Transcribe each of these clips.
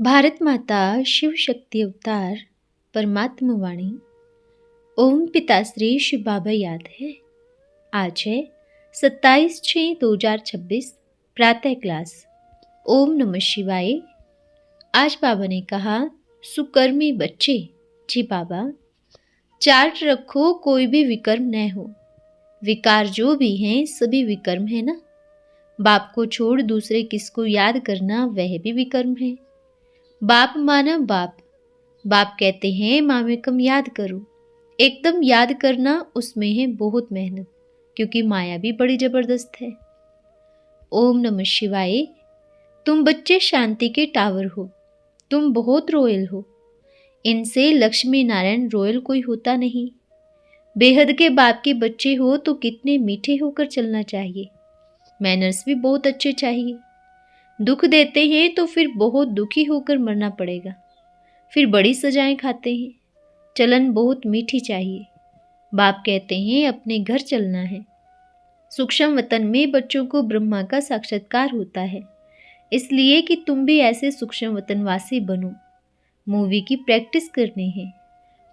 भारत माता शिव शक्ति अवतार परमात्मा वाणी। ओम पिताश्री शिव बाबा याद है। आज है 27/6/2026 प्रातः क्लास। ओम नमः शिवाय। आज बाबा ने कहा, सुकर्मी बच्चे। जी बाबा, चार्ट रखो, कोई भी विकर्म न हो। विकार जो भी हैं सभी विकर्म है ना। बाप को छोड़ दूसरे किसको याद करना वह भी विकर्म है। बाप माना बाप। बाप कहते हैं माँ में कम याद करो। एकदम याद करना उसमें है बहुत मेहनत, क्योंकि माया भी बड़ी जबरदस्त है। ओम नमः शिवाय। तुम बच्चे शांति के टावर हो। तुम बहुत रॉयल हो। इनसे लक्ष्मी नारायण रॉयल कोई होता नहीं। बेहद के बाप के बच्चे हो तो कितने मीठे होकर चलना चाहिए। मैनर्स भी बहुत अच्छे चाहिए। दुख देते हैं तो फिर बहुत दुखी होकर मरना पड़ेगा। फिर बड़ी सजाएं खाते हैं। चलन बहुत मीठी चाहिए। बाप कहते हैं अपने घर चलना है। सूक्ष्म वतन में बच्चों को ब्रह्मा का साक्षात्कार होता है, इसलिए कि तुम भी ऐसे सूक्ष्म वतनवासी बनो। मूवी की प्रैक्टिस करनी है।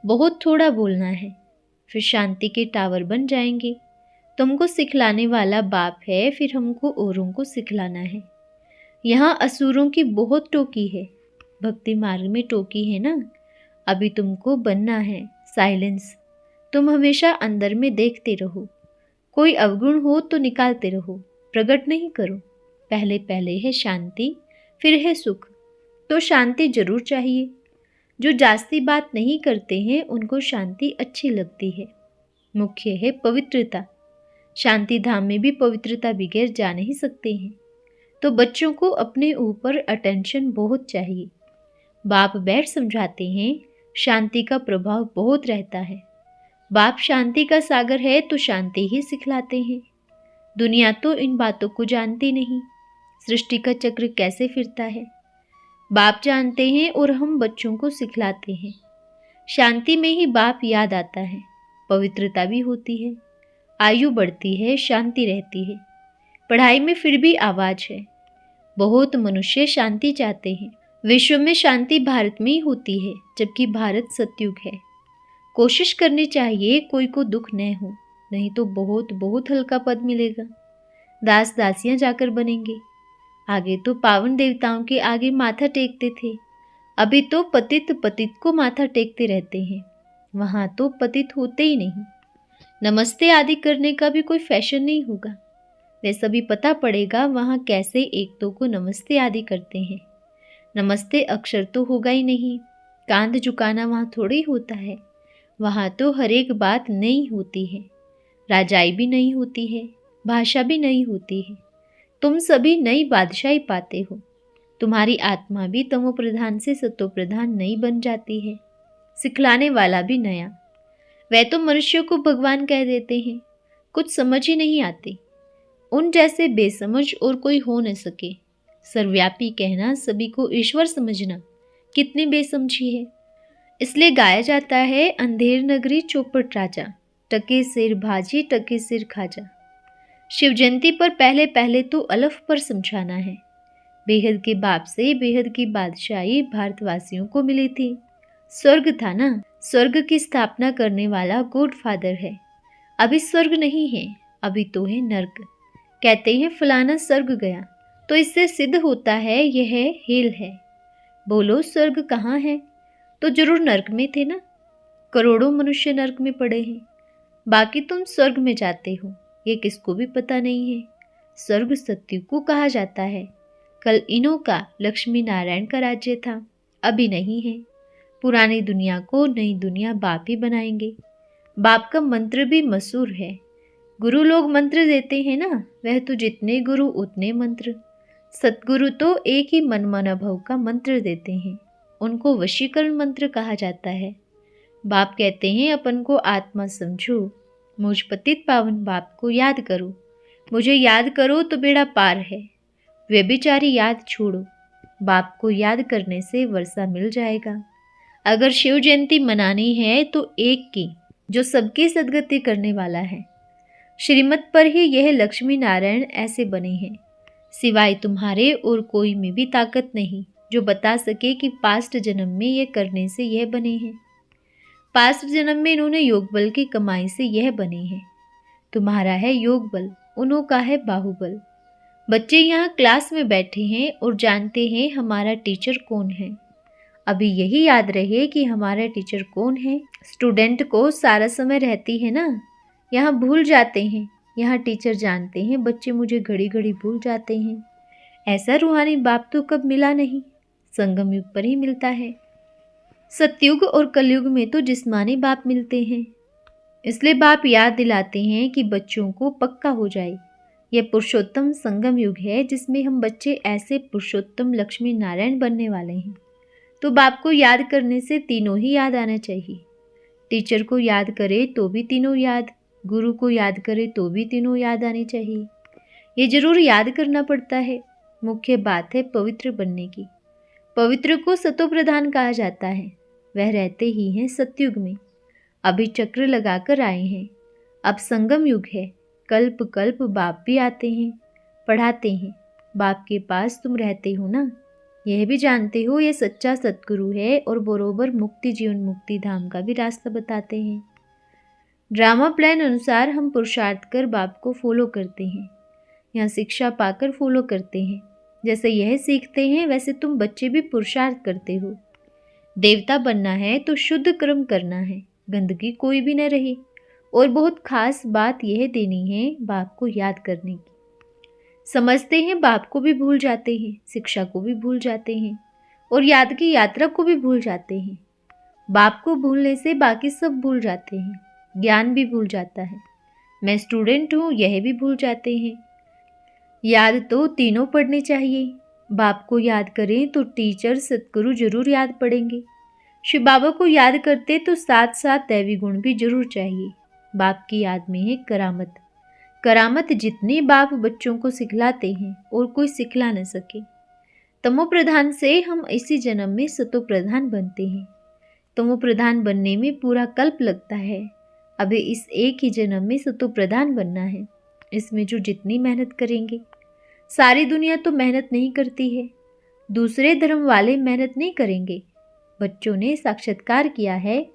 बहुत थोड़ा बोलना है, फिर शांति के टावर बन जाएंगे। तुमको सिखलाने वाला बाप है, फिर हमको औरों को सिखलाना है। यहाँ असुरों की बहुत टोकी है। भक्ति मार्ग में टोकी है ना। अभी तुमको बनना है साइलेंस। तुम हमेशा अंदर में देखते रहो। कोई अवगुण हो तो निकालते रहो, प्रकट नहीं करो। पहले पहले है शांति, फिर है सुख। तो शांति जरूर चाहिए। जो जास्ती बात नहीं करते हैं उनको शांति अच्छी लगती है। मुख्य है पवित्रता। शांति धाम में भी पवित्रता बगैर जा नहीं सकते हैं। तो बच्चों को अपने ऊपर अटेंशन बहुत चाहिए। बाप बैठ समझाते हैं, शांति का प्रभाव बहुत रहता है। बाप शांति का सागर है तो शांति ही सिखलाते हैं। दुनिया तो इन बातों को जानती नहीं। सृष्टि का चक्र कैसे फिरता है बाप जानते हैं और हम बच्चों को सिखलाते हैं। शांति में ही बाप याद आता है। पवित्रता भी होती है। आयु बढ़ती है, शांति रहती है। पढ़ाई में फिर भी आवाज है। बहुत मनुष्य शांति चाहते हैं। विश्व में शांति भारत में ही होती है, जबकि भारत सतयुग है। कोशिश करनी चाहिए कोई को दुख न हो, नहीं तो बहुत बहुत हल्का पद मिलेगा। दास दासियां जाकर बनेंगे। आगे तो पावन देवताओं के आगे माथा टेकते थे, अभी तो पतित पतित को माथा टेकते रहते हैं। वहां तो पतित होते ही नहीं। नमस्ते आदि करने का भी कोई फैशन नहीं होगा। वह सभी पता पड़ेगा वहाँ कैसे एक दो को नमस्ते आदि करते हैं। नमस्ते अक्षर तो होगा ही नहीं। कांध झुकाना वहाँ थोड़ी होता है। वहाँ तो हर एक बात नई होती है। राजाई भी नहीं होती है, भाषा भी नहीं होती है। तुम सभी नई बादशाही पाते हो। तुम्हारी आत्मा भी तमो प्रधान से सतो प्रधान नई बन जाती है। सिखलाने वाला भी नया। वह तो मनुष्यों को भगवान कह देते हैं। कुछ समझ ही नहीं आती। उन जैसे बेसमझ और कोई हो न सके। सर्वव्यापी कहना, सभी को ईश्वर समझना, कितनी बेसमझी है। इसलिए गाया जाता है, अंधेर नगरी चौपट राजा, टके सिर भाजी टके सिर खाजा। शिव जयंती पर पहले पहले तो अलफ पर समझाना है। बेहद के बाप से बेहद की बादशाही भारतवासियों को मिली थी। स्वर्ग था ना। स्वर्ग की स्थापना करने वाला गॉड फादर है। अभी स्वर्ग नहीं है, अभी तो है नर्क। कहते हैं फलाना स्वर्ग गया, तो इससे सिद्ध होता है यह हेल है। बोलो स्वर्ग कहाँ है? तो जरूर नर्क में थे ना। करोड़ों मनुष्य नर्क में पड़े हैं। बाकी तुम स्वर्ग में जाते हो, ये किसको भी पता नहीं है। स्वर्ग सत्यु को कहा जाता है। कल इनों का लक्ष्मी नारायण का राज्य था, अभी नहीं है। पुरानी दुनिया को नई दुनिया बाप ही बनाएंगे। बाप का मंत्र भी मशहूर है। गुरु लोग मंत्र देते हैं ना, वह तो जितने गुरु उतने मंत्र। सतगुरु तो एक ही मन अनुभव का मंत्र देते हैं, उनको वशीकरण मंत्र कहा जाता है। बाप कहते हैं अपन को आत्मा समझो, मुझ पतित पावन बाप को याद करो। मुझे याद करो तो बेड़ा पार है। व्यभिचारी याद छोड़ो। बाप को याद करने से वर्षा मिल जाएगा। अगर शिव जयंती मनानी है तो एक की, जो सबकी सदगति करने वाला है। श्रीमत पर ही यह लक्ष्मी नारायण ऐसे बने हैं। सिवाय तुम्हारे और कोई में भी ताकत नहीं। जो बता सके कि पास्ट जन्म में यह करने से यह बने हैं, पास्ट जन्म में इन्होंने योग बल की कमाई से यह बने हैं। तुम्हारा है योग बल, उन्हों का है बाहुबल। बच्चे यहाँ क्लास में बैठे हैं और जानते हैं हमारा टीचर कौन है। अभी यही याद रहे कि हमारा टीचर कौन है। स्टूडेंट को सारा समय रहती है ना, यहाँ भूल जाते हैं। यहाँ टीचर जानते हैं बच्चे मुझे घड़ी घड़ी भूल जाते हैं। ऐसा रूहानी बाप तो कब मिला नहीं, संगम युग पर ही मिलता है। सतयुग और कलयुग में तो जिस्मानी बाप मिलते हैं। इसलिए बाप याद दिलाते हैं कि बच्चों को पक्का हो जाए, यह पुरुषोत्तम संगम युग है जिसमें हम बच्चे ऐसे पुरुषोत्तम लक्ष्मी नारायण बनने वाले हैं। तो बाप को याद करने से तीनों ही याद आना चाहिए। टीचर को याद करे तो भी तीनों याद, गुरु को याद करे तो भी तीनों याद आनी चाहिए। ये जरूर याद करना पड़ता है। मुख्य बात है पवित्र बनने की। पवित्र को सतो प्रधान कहा जाता है। वह रहते ही हैं सतयुग में। अभी चक्र लगाकर आए हैं। अब संगम युग है। कल्प कल्प बाप भी आते हैं, पढ़ाते हैं। बाप के पास तुम रहते हो ना, यह भी जानते हो ये सच्चा सतगुरु है और बरोबर मुक्ति जीवन मुक्ति धाम का भी रास्ता बताते हैं। ड्रामा प्लान अनुसार हम पुरुषार्थ कर बाप को फॉलो करते हैं। यहाँ शिक्षा पाकर फॉलो करते हैं। जैसे यह सीखते हैं वैसे तुम बच्चे भी पुरुषार्थ करते हो। देवता बनना है तो शुद्ध कर्म करना है, गंदगी कोई भी न रहे। और बहुत खास बात यह देनी है बाप को याद करने की। समझते हैं बाप को भी भूल जाते हैं, शिक्षा को भी भूल जाते हैं और याद की यात्रा को भी भूल जाते हैं। बाप को भूलने से बाकी सब भूल जाते हैं, ज्ञान भी भूल जाता है। मैं स्टूडेंट हूँ यह भी भूल जाते हैं। याद तो तीनों पढ़नी चाहिए। बाप को याद करें तो टीचर सतगुरु जरूर याद पड़ेंगे। शिव बाबा को याद करते तो साथ साथ दैवी गुण भी जरूर चाहिए। बाप की याद में है करामत। करामत जितनी बाप बच्चों को सिखलाते हैं और कोई सिखला न सके। तमो प्रधान से हम इसी जन्म में सतो प्रधान बनते हैं। तमो प्रधान बनने में पूरा कल्प लगता है। अभी इस एक ही जन्म में सतो प्रधान बनना है। इसमें जो जितनी मेहनत करेंगे, सारी दुनिया तो मेहनत नहीं करती है। दूसरे धर्म वाले मेहनत नहीं करेंगे। बच्चों ने साक्षात्कार किया है।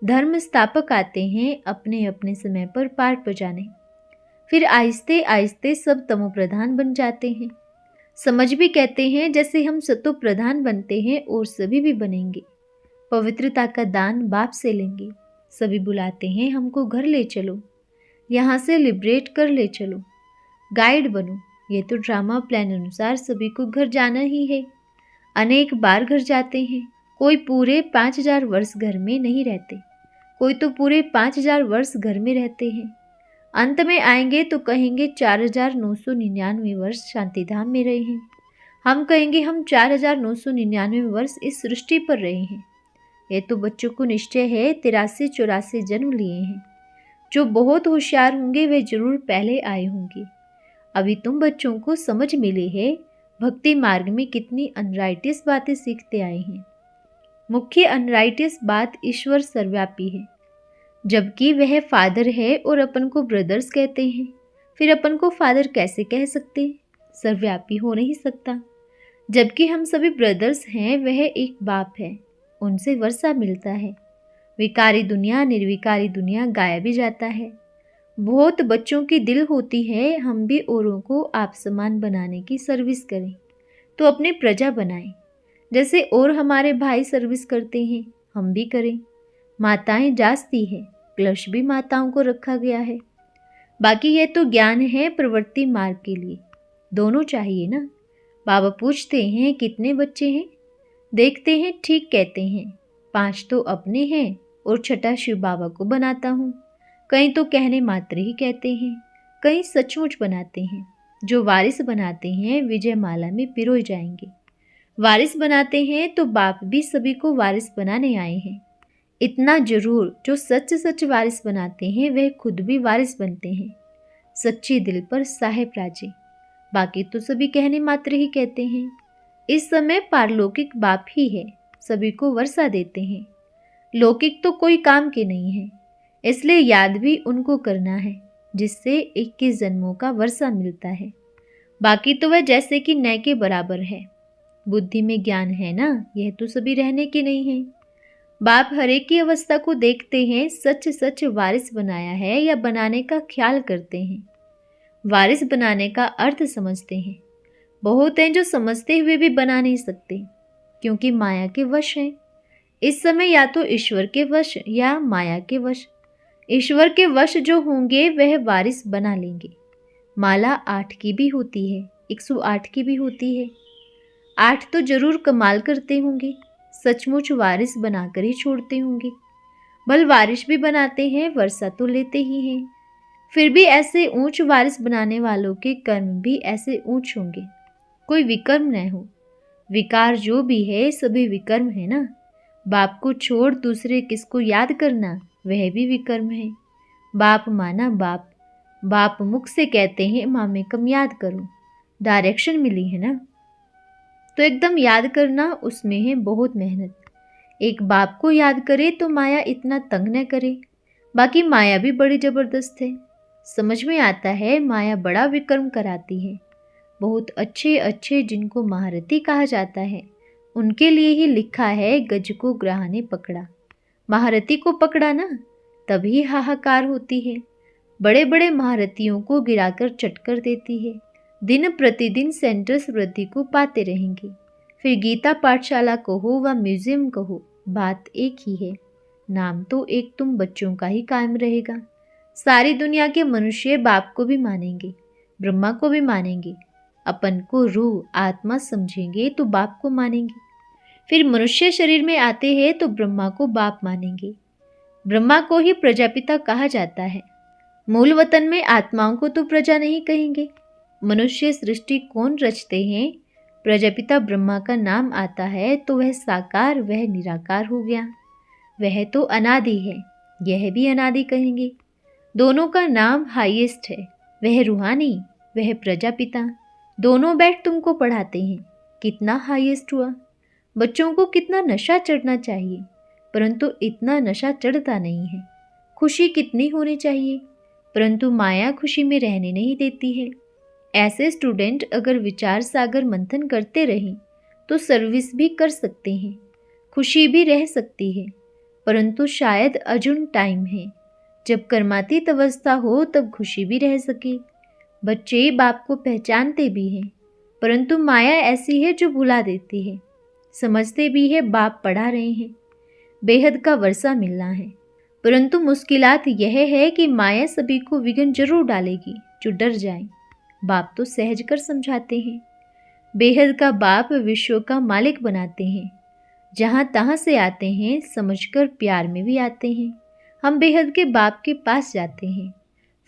धर्म स्थापक आते हैं अपने अपने समय पर पाठ बजाने। फिर आहिस्ते आहिस्ते सब तमो प्रधान बन जाते हैं। समझ भी कहते हैं जैसे हम सतो प्रधान बनते हैं और सभी भी बनेंगे। पवित्रता का दान बाप से लेंगे। सभी बुलाते हैं हमको घर ले चलो, यहाँ से लिबरेट कर ले चलो, गाइड बनो। ये तो ड्रामा प्लान अनुसार सभी को घर जाना ही है। अनेक बार घर जाते हैं। कोई पूरे 5000 वर्ष घर में नहीं रहते, कोई तो पूरे 5000 वर्ष घर में रहते हैं। अंत में आएंगे तो कहेंगे 4999 वर्ष शांतिधाम में रहे हैं। हम कहेंगे हम 4999 वर्ष इस सृष्टि पर रहे हैं। ये तो बच्चों को निश्चय है 83-84 जन्म लिए हैं। जो बहुत होशियार होंगे वे जरूर पहले आए होंगे। अभी तुम बच्चों को समझ मिली है भक्ति मार्ग में कितनी अनराइटियस बातें सीखते आए हैं। मुख्य अनराइटियस बात ईश्वर सर्वव्यापी है, जबकि वह फादर है और अपन को ब्रदर्स कहते हैं। फिर अपन को फादर कैसे कह सकते? सर्वव्यापी हो नहीं सकता। जबकि हम सभी ब्रदर्स हैं, वह एक बाप है, उनसे वर्षा मिलता है। विकारी दुनिया निर्विकारी दुनिया गाया भी जाता है। बहुत बच्चों की दिल होती है हम भी औरों को आप समान बनाने की सर्विस करें, तो अपने प्रजा बनाएं। जैसे और हमारे भाई सर्विस करते हैं हम भी करें। माताएं जासती है, क्लश भी माताओं को रखा गया है। बाकी ये तो ज्ञान है प्रवृत्ति मार्ग के लिए, दोनों चाहिए ना। बाबा पूछते हैं कितने बच्चे हैं? देखते हैं ठीक कहते हैं 5 तो अपने हैं और छठा शिव बाबा को बनाता हूँ। कहीं तो कहने मात्र ही कहते हैं, कहीं सचमुच बनाते हैं। जो वारिस बनाते हैं विजय माला में पिरोए जाएंगे। वारिस बनाते हैं तो बाप भी सभी को वारिस बनाने आए हैं। इतना जरूर, जो सच सच वारिस बनाते हैं वे खुद भी वारिस बनते हैं। सच्ची दिल पर साहेब राजे। बाकी तो सभी कहने मात्र ही कहते हैं। इस समय पारलौकिक बाप ही है, सभी को वर्षा देते हैं। लौकिक तो कोई काम के नहीं है, इसलिए याद भी उनको करना है, जिससे 21 जन्मों का वर्षा मिलता है। बाकी तो वह जैसे कि नए के बराबर है। बुद्धि में ज्ञान है ना, यह तो सभी रहने के नहीं है। बाप हरेक की अवस्था को देखते हैं, सच सच वारिस बनाया है या बनाने का ख्याल करते हैं। वारिस बनाने का अर्थ समझते हैं। बहुत हैं जो समझते हुए भी बना नहीं सकते, क्योंकि माया के वश हैं। इस समय या तो ईश्वर के वश या माया के वश। ईश्वर के वश जो होंगे वह वारिस बना लेंगे। माला 8 की भी होती है, 108 की भी होती है। 8 तो जरूर कमाल करते होंगे, सचमुच वारिस बनाकर ही छोड़ते होंगे। भल वारिस भी बनाते हैं, वर्षा तो लेते ही हैं। फिर भी ऐसे ऊंच वारिस बनाने वालों के कर्म भी ऐसे ऊंच होंगे, कोई विकर्म न हो। विकार जो भी है सभी विकर्म है ना। बाप को छोड़ दूसरे किसको याद करना, वह भी विकर्म है। बाप माना बाप, बाप मुख से कहते हैं मामे कम याद करो, डायरेक्शन मिली है ना, तो एकदम याद करना, उसमें है बहुत मेहनत। एक बाप को याद करे तो माया इतना तंग न करे। बाकी माया भी बड़ी जबरदस्त है। समझ में आता है माया बड़ा विकर्म कराती है। बहुत अच्छे अच्छे जिनको महारथी कहा जाता है, उनके लिए ही लिखा है गज को ग्राह ने पकड़ा। महारथी को पकड़ा ना, तभी हाहाकार होती है। बड़े बड़े महारथियों को गिराकर चटकर देती है। दिन प्रतिदिन सेंटर्स वृद्धि को पाते रहेंगे। फिर गीता पाठशाला कहो व म्यूजियम कहो, बात एक ही है। नाम तो एक तुम बच्चों का ही कायम रहेगा। सारी दुनिया के मनुष्य बाप को भी मानेंगे, ब्रह्मा को भी मानेंगे। अपन को रूह आत्मा समझेंगे तो बाप को मानेंगे। फिर मनुष्य शरीर में आते हैं तो ब्रह्मा को बाप मानेंगे। ब्रह्मा को ही प्रजापिता कहा जाता है। मूल वतन में आत्माओं को तो प्रजा नहीं कहेंगे। मनुष्य सृष्टि कौन रचते हैं, प्रजापिता ब्रह्मा का नाम आता है तो वह साकार वह निराकार हो गया। वह तो अनादि है, यह भी अनादि कहेंगे। दोनों का नाम हाईएस्ट है। वह रूहानी, वह प्रजापिता। दोनों बैठ तुमको पढ़ाते हैं, कितना हाईएस्ट हुआ। बच्चों को कितना नशा चढ़ना चाहिए, परंतु इतना नशा चढ़ता नहीं है। खुशी कितनी होनी चाहिए, परंतु माया खुशी में रहने नहीं देती है। ऐसे स्टूडेंट अगर विचार सागर मंथन करते रहें तो सर्विस भी कर सकते हैं, खुशी भी रह सकती है। परंतु शायद अजुन टाइम है, जब कर्मातीत अवस्था हो तब खुशी भी रह सके। बच्चे बाप को पहचानते भी हैं, परंतु माया ऐसी है जो भुला देती है। समझते भी है बाप पढ़ा रहे हैं, बेहद का वर्षा मिलना है, परंतु मुश्किलात यह है कि माया सभी को विघ्न जरूर डालेगी जो डर जाए। बाप तो सहज कर समझाते हैं। बेहद का बाप विश्व का मालिक बनाते हैं। जहाँ तहाँ से आते हैं, समझकर प्यार में भी आते हैं। हम बेहद के बाप के पास जाते हैं,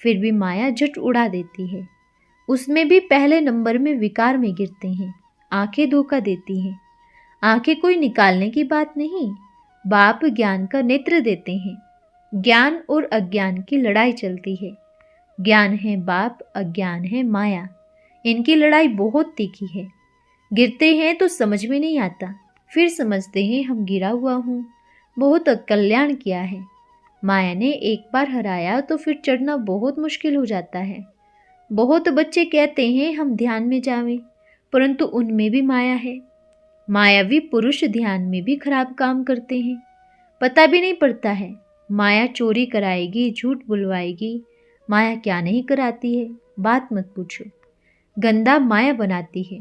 फिर भी माया झट उड़ा देती है। उसमें भी पहले नंबर में विकार में गिरते हैं। आंखें धोखा देती हैं। आंखें कोई निकालने की बात नहीं, बाप ज्ञान का नेत्र देते हैं। ज्ञान और अज्ञान की लड़ाई चलती है। ज्ञान है बाप, अज्ञान है माया। इनकी लड़ाई बहुत तीखी है। गिरते हैं तो समझ में नहीं आता, फिर समझते हैं हम गिरा हुआ हूँ, बहुत कल्याण किया है। माया ने एक बार हराया तो फिर चढ़ना बहुत मुश्किल हो जाता है। बहुत बच्चे कहते हैं हम ध्यान में जावें, परंतु उनमें भी माया है। मायावी पुरुष ध्यान में भी खराब काम करते हैं, पता भी नहीं पड़ता है। माया चोरी कराएगी, झूठ बुलवाएगी। माया क्या नहीं कराती है, बात मत पूछो। गंदा माया बनाती है।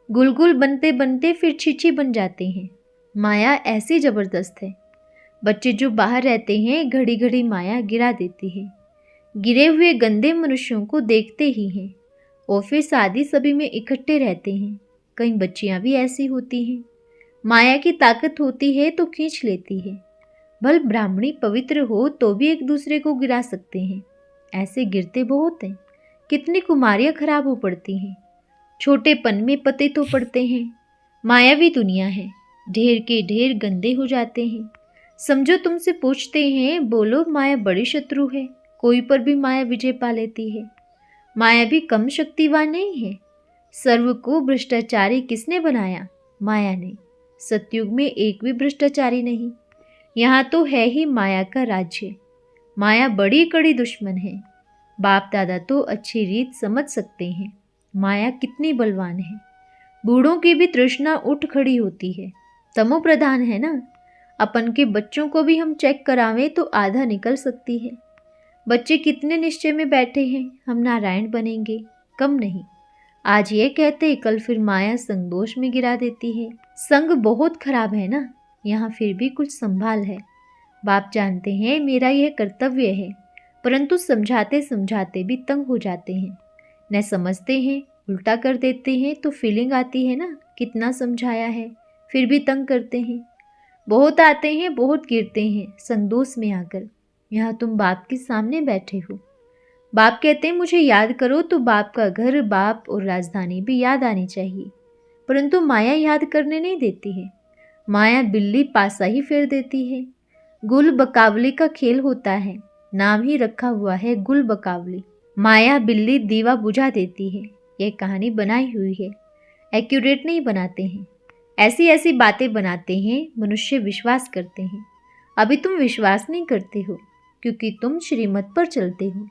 गुलगुल बनते बनते फिर छिछी बन जाते हैं। माया ऐसी जबरदस्त है। बच्चे जो बाहर रहते हैं, घड़ी घड़ी माया गिरा देती है। गिरे हुए गंदे मनुष्यों को देखते ही हैं। ऑफिस आदि सभी में इकट्ठे रहते हैं। कई बच्चियां भी ऐसी होती हैं। माया की ताकत होती है तो खींच लेती है। भल ब्राह्मणी पवित्र हो तो भी एक दूसरे को गिरा सकते हैं। ऐसे गिरते बहुत हैं। कितनी कुमारियां खराब हो पड़ती हैं। छोटेपन में पते तो पड़ते हैं। मायावी दुनिया है, ढेर के ढेर गंदे हो जाते हैं। समझो तुमसे पूछते हैं, बोलो माया बड़ी शत्रु है, कोई पर भी माया विजय पा लेती है। माया भी कम शक्तिवान नहीं है। सर्व को भ्रष्टाचारी किसने बनाया? माया ने। सतयुग में एक भी भ्रष्टाचारी नहीं। यहाँ तो है ही माया का राज्य। माया बड़ी कड़ी दुश्मन है। बाप दादा तो अच्छी रीत समझ सकते हैं माया कितनी बलवान है। बूढ़ों की भी तृष्णा उठ खड़ी होती है। तमो प्रधान है ना। अपन के बच्चों को भी हम चेक करावें तो आधा निकल सकती है। बच्चे कितने निश्चय में बैठे हैं हम नारायण बनेंगे, कम नहीं। आज ये कहते कल फिर माया संग दोष में गिरा देती है। संग बहुत खराब है ना, यहाँ फिर भी कुछ संभाल है। बाप जानते हैं मेरा यह कर्तव्य है, परंतु समझाते समझाते भी तंग हो जाते हैं। न समझते हैं, उल्टा कर देते हैं तो फीलिंग आती है ना, कितना समझाया है फिर भी तंग करते हैं। बहुत आते हैं, बहुत गिरते हैं संदोष में आकर। यहाँ तुम बाप के सामने बैठे हो। बाप कहते हैं मुझे याद करो, तो बाप का घर, बाप और राजधानी भी याद आनी चाहिए। परंतु माया याद करने नहीं देती है। माया बिल्ली पासा ही फेर देती है। गुल बकावली का खेल होता है, नाम ही रखा हुआ है गुल बकावली। माया बिल्ली दीवा बुझा देती है। यह कहानी बनाई हुई है, एक्यूरेट नहीं बनाते हैं। ऐसी ऐसी बातें बनाते हैं, मनुष्य विश्वास करते हैं। अभी तुम विश्वास नहीं करते हो क्योंकि तुम श्रीमत पर चलते हो।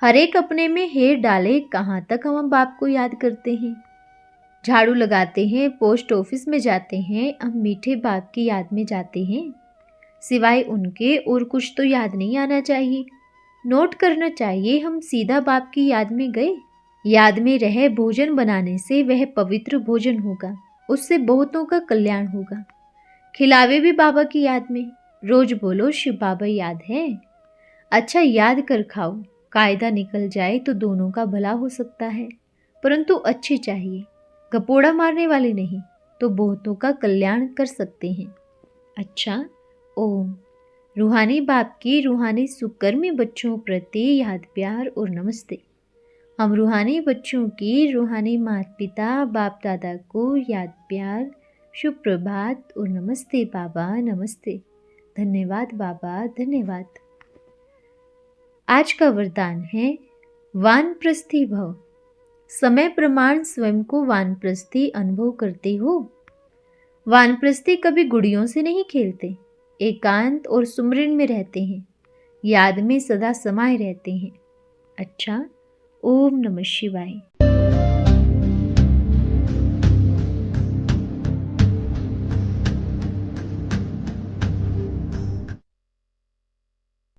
हर एक अपने में हेर डाले, कहाँ तक हम बाप को याद करते हैं। झाड़ू लगाते हैं, पोस्ट ऑफिस में जाते हैं, हम मीठे बाप की याद में जाते हैं। सिवाय उनके और कुछ तो याद नहीं आना चाहिए। नोट करना चाहिए हम सीधा बाप की याद में गए। याद में रहे भोजन बनाने से वह पवित्र भोजन होगा, उससे बहुतों का कल्याण होगा। खिलावे भी बाबा की याद में। रोज बोलो शिव बाबा याद है। अच्छा याद कर खाओ, कायदा निकल जाए तो दोनों का भला हो सकता है, परंतु अच्छी चाहिए, गपोड़ा मारने वाली नहीं, तो बहुतों का कल्याण कर सकते हैं। अच्छा, ओम। रूहानी बाप की रूहानी सुकर्मी बच्चों प्रति याद प्यार और नमस्ते। हम रूहानी बच्चों की रूहानी माता पिता बाप दादा को याद प्यार, शुभ प्रभात और नमस्ते बाबा, नमस्ते। धन्यवाद बाबा, धन्यवाद। आज का वरदान है वानप्रस्थी भव। समय प्रमाण स्वयं को वानप्रस्थी अनुभव करते हो। वानप्रस्थी कभी गुड़ियों से नहीं खेलते, एकांत और सुमरन में रहते हैं, याद में सदा समाये रहते हैं। अच्छा, ओम नमः शिवाय।